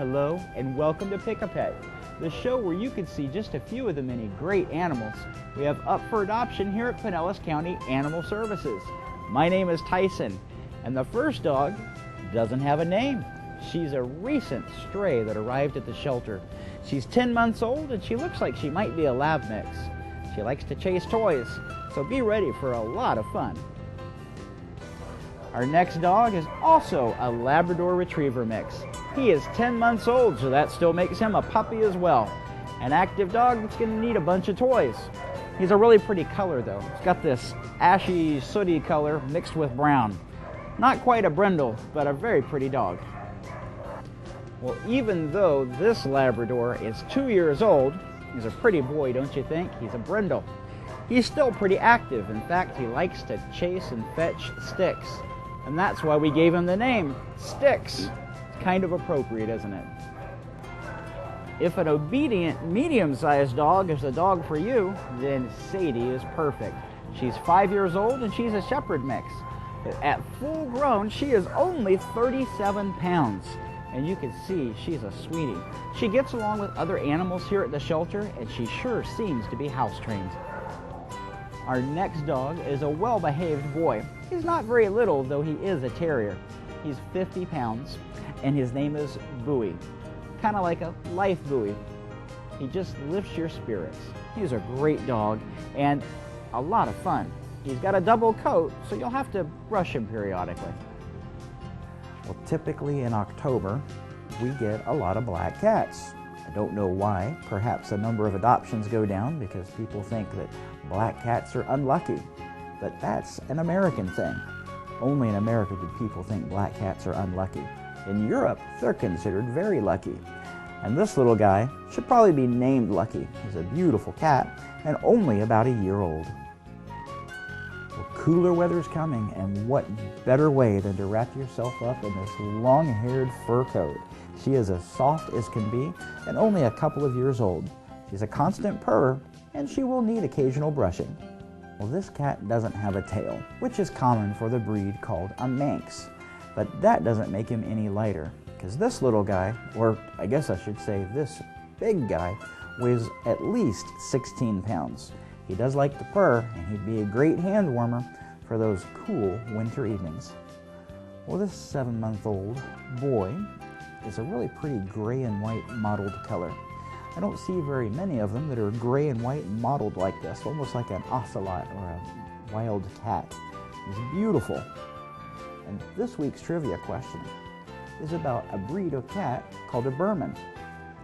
Hello and welcome to Pick a Pet, the show where you can see just a few of the many great animals we have up for adoption here at Pinellas County Animal Services. My name is Tyson, and the first dog doesn't have a name. She's a recent stray that arrived at the shelter. She's 10 months old and she looks like she might be a lab mix. She likes to chase toys, so be ready for a lot of fun. Our next dog is also a Labrador Retriever mix. He is 10 months old, so that still makes him a puppy as well. An active dog that's going to need a bunch of toys. He's a really pretty color though. He's got this ashy, sooty color mixed with brown. Not quite a brindle, but a very pretty dog. Well, even though this Labrador is 2 years old, he's a pretty boy, don't you think? He's a brindle. He's still pretty active. In fact, he likes to chase and fetch sticks. And that's why we gave him the name, Sticks. It's kind of appropriate, isn't it? If an obedient, medium-sized dog is the dog for you, then Sadie is perfect. She's 5 years old and she's a shepherd mix. At full grown, she is only 37 pounds. And you can see she's a sweetie. She gets along with other animals here at the shelter, and she sure seems to be house trained. Our next dog is a well-behaved boy. He's not very little, though he is a terrier. He's 50 pounds, and his name is Bowie. Kind of like a life buoy. He just lifts your spirits. He's a great dog, and a lot of fun. He's got a double coat, so you'll have to brush him periodically. Well, typically in October, we get a lot of black cats. I don't know why. Perhaps a number of adoptions go down because people think that black cats are unlucky. But that's an American thing. Only in America do people think black cats are unlucky. In Europe, they're considered very lucky. And this little guy should probably be named Lucky. He's a beautiful cat and only about a year old. Well, cooler weather's coming, and what better way than to wrap yourself up in this long-haired fur coat. She is as soft as can be and only a couple of years old. She's a constant purrer, and she will need occasional brushing. Well, this cat doesn't have a tail, which is common for the breed called a Manx. But that doesn't make him any lighter, because this little guy, or I guess I should say this big guy, weighs at least 16 pounds. He does like to purr, and he'd be a great hand warmer for those cool winter evenings. Well, this 7-month-old boy is a really pretty gray and white mottled color. I don't see very many of them that are gray and white mottled like this, almost like an ocelot or a wild cat. He's beautiful. And this week's trivia question is about a breed of cat called a Burman.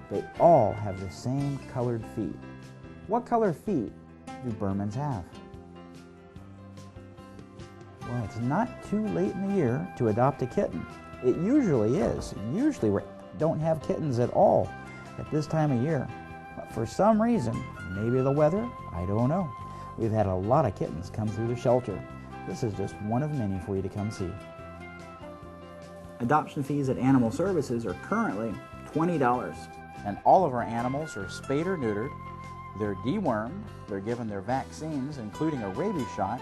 They all have the same colored feet. What color feet do Burmans have? Well, it's not too late in the year to adopt a kitten. It usually is. Usually we don't have kittens at all at this time of year. But for some reason, maybe the weather, I don't know. We've had a lot of kittens come through the shelter. This is just one of many for you to come see. Adoption fees at Animal Services are currently $20. And all of our animals are spayed or neutered. They're dewormed. They're given their vaccines, including a rabies shot.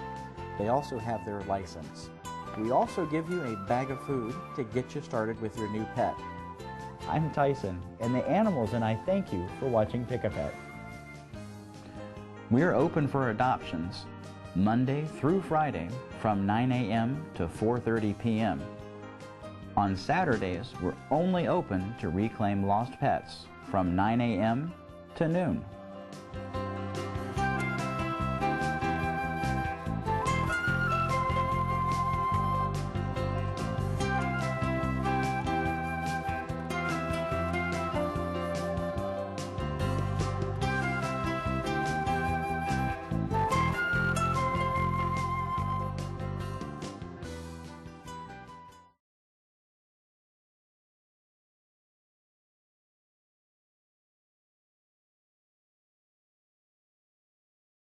They also have their license. We also give you a bag of food to get you started with your new pet. I'm Tyson, and the animals and I thank you for watching Pick a Pet. We're open for adoptions Monday through Friday from 9 a.m. to 4:30 p.m. On Saturdays, we're only open to reclaim lost pets from 9 a.m. to noon.